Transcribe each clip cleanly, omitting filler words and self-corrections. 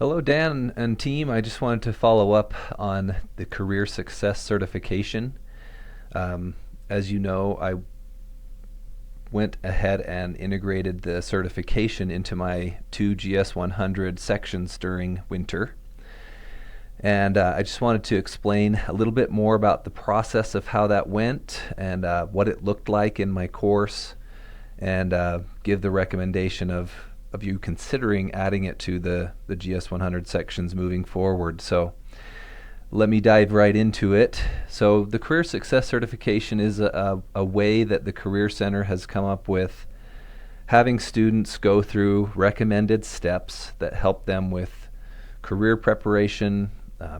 Hello, Dan and team. I just wanted to follow up on the Career Success Certification. Um, as you know, I went ahead and integrated the certification into my two GS100 sections during winter. And I just wanted to explain a little bit more about the process of how that went and what it looked like in my course, and give the recommendation of you considering adding it to the GS100 sections moving forward. So let me dive right into it. So the Career Success Certification is a way that the Career Center has come up with, having students go through recommended steps that help them with career preparation,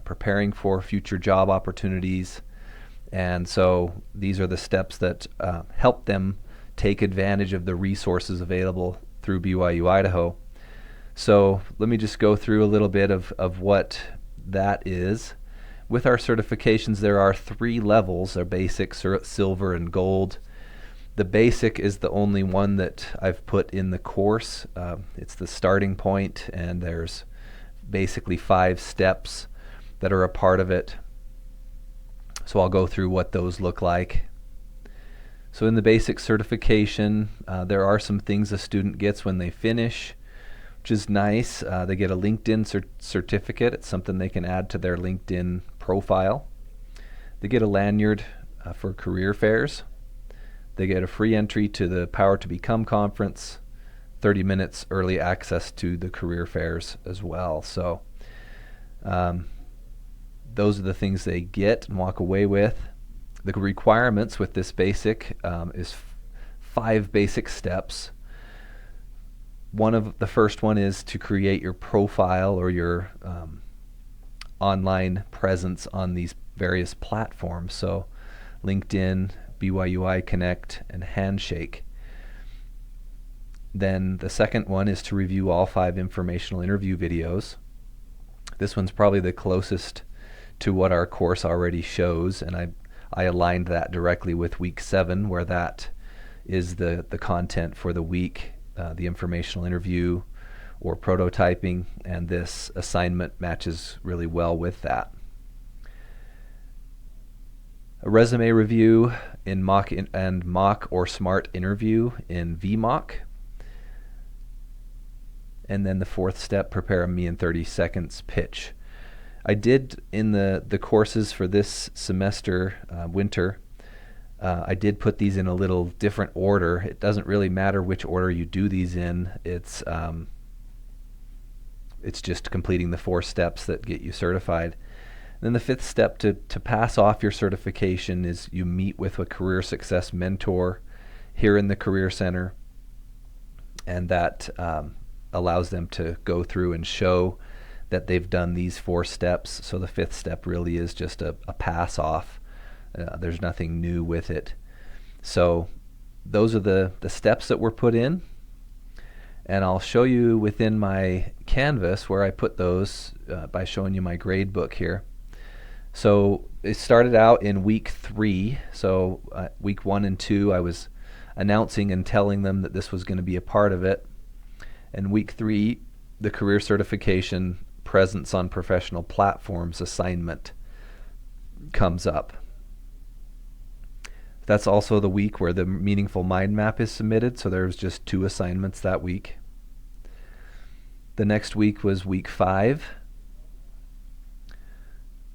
preparing for future job opportunities. And so these are the steps that help them take advantage of the resources available through BYU Idaho. So let me just go through a little bit of what that is. With our certifications, there are 3 levels: our basic, silver, and gold. The basic is the only one that I've put in the course. It's the starting point, and there's basically 5 steps that are a part of it. So I'll go through what those look like. So in the basic certification, there are some things a student gets when they finish, which is nice. They get a LinkedIn certificate. It's something they can add to their LinkedIn profile. They get a lanyard for career fairs. They get a free entry to the Power to Become conference, 30 minutes early access to the career fairs as well. So those are the things they get and walk away with. The requirements with this basic is 5 basic steps. The first one is to create your profile or your online presence on these various platforms. So LinkedIn, BYUI Connect, and Handshake. Then the second one is to review all 5 informational interview videos. This one's probably the closest to what our course already shows, and I aligned that directly with week 7, where that is the content for the week, the informational interview or prototyping, and this assignment matches really well with that. A resume review in mock or smart interview in VMock. And then the 4th step, prepare a me in 30 seconds pitch. I did in the courses for this semester, winter, I did put these in a little different order. It doesn't really matter which order you do these in. It's just completing the 4 steps that get you certified. Then the 5th step to pass off your certification is you meet with a career success mentor here in the Career Center, and that allows them to go through and show that they've done these 4 steps. So the 5th step really is just a pass off. There's nothing new with it. So those are the steps that were put in, and I'll show you within my Canvas where I put those by showing you my grade book here. So it started out in week 3. So week 1 and 2 I was announcing and telling them that this was going to be a part of it. And week 3, the career certification presence on professional platforms assignment comes up. That's also the week where the meaningful mind map is submitted, so there's just 2 assignments that week. The next week was week 5.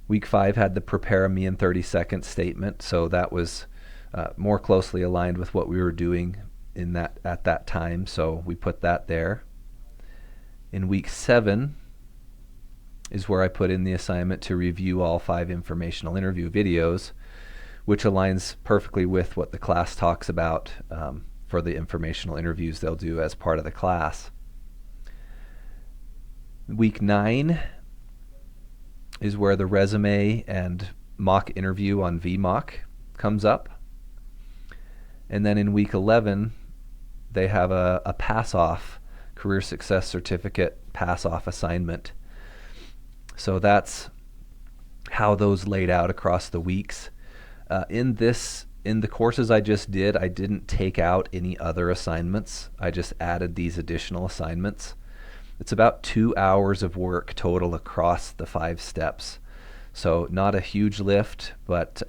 Week 5 had the prepare a me in 30 seconds statement, so that was more closely aligned with what we were doing at that time, so we put that there. In week 7 is where I put in the assignment to review all 5 informational interview videos, which aligns perfectly with what the class talks about for the informational interviews they'll do as part of the class. Week 9 is where the resume and mock interview on VMock comes up. And then in week 11, they have a pass-off career success certificate pass-off assignment. So that's how those laid out across the weeks. In the courses I just did, I didn't take out any other assignments. I just added these additional assignments. It's about 2 hours of work total across the 5 steps. So not a huge lift, but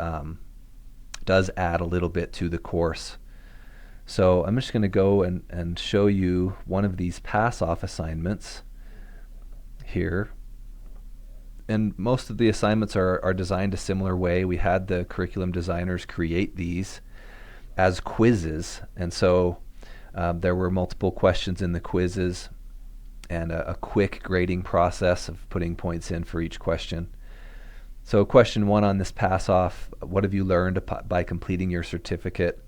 does add a little bit to the course. So I'm just going to go and show you one of these pass-off assignments here. And most of the assignments are designed a similar way. We had the curriculum designers create these as quizzes, and so there were multiple questions in the quizzes and a quick grading process of putting points in for each question. So question 1 on this pass-off, what have you learned by completing your certificate?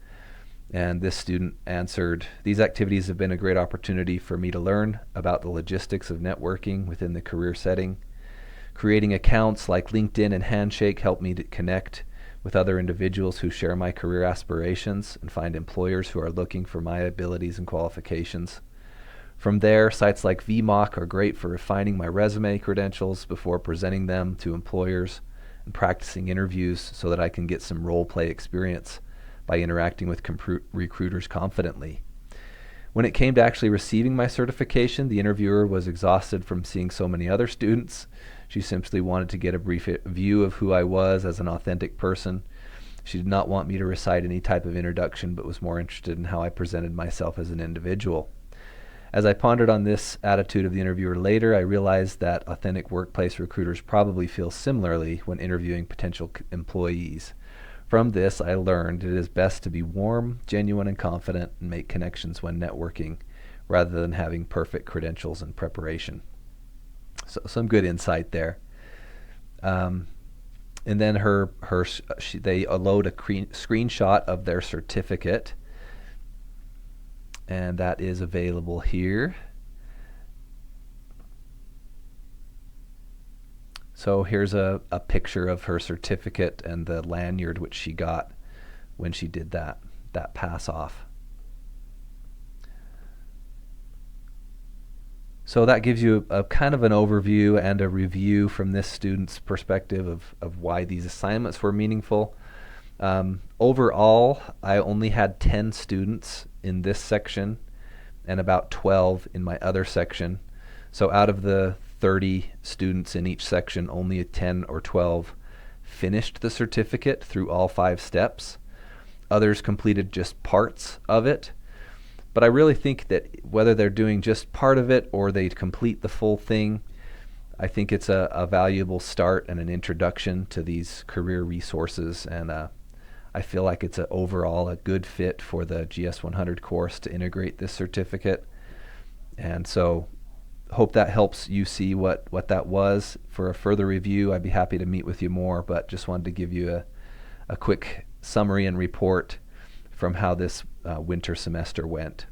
And this student answered, these activities have been a great opportunity for me to learn about the logistics of networking within the career setting. Creating accounts like LinkedIn and Handshake help me to connect with other individuals who share my career aspirations and find employers who are looking for my abilities and qualifications. From there, sites like VMock are great for refining my resume credentials before presenting them to employers and practicing interviews so that I can get some role play experience by interacting with recruiters confidently. When it came to actually receiving my certification, the interviewer was exhausted from seeing so many other students. She simply wanted to get a brief view of who I was as an authentic person. She did not want me to recite any type of introduction, but was more interested in how I presented myself as an individual. As I pondered on this attitude of the interviewer later, I realized that authentic workplace recruiters probably feel similarly when interviewing potential employees. From this, I learned it is best to be warm, genuine, and confident and make connections when networking, rather than having perfect credentials and preparation. So some good insight there. And then they load a screenshot of their certificate, and that is available here. So here's a picture of her certificate and the lanyard which she got when she did that pass off. So that gives you a kind of an overview and a review from this student's perspective of why these assignments were meaningful. Overall, I only had 10 students in this section and about 12 in my other section. So out of the 30 students in each section, only 10 or 12 finished the certificate through all 5 steps. Others completed just parts of it. But I really think that whether they're doing just part of it or they complete the full thing, I think it's a valuable start and an introduction to these career resources, and I feel like it's overall a good fit for the GS100 course to integrate this certificate. And so hope that helps you see what that was. For a further review, I'd be happy to meet with you more, but just wanted to give you a quick summary and report from how this winter semester went.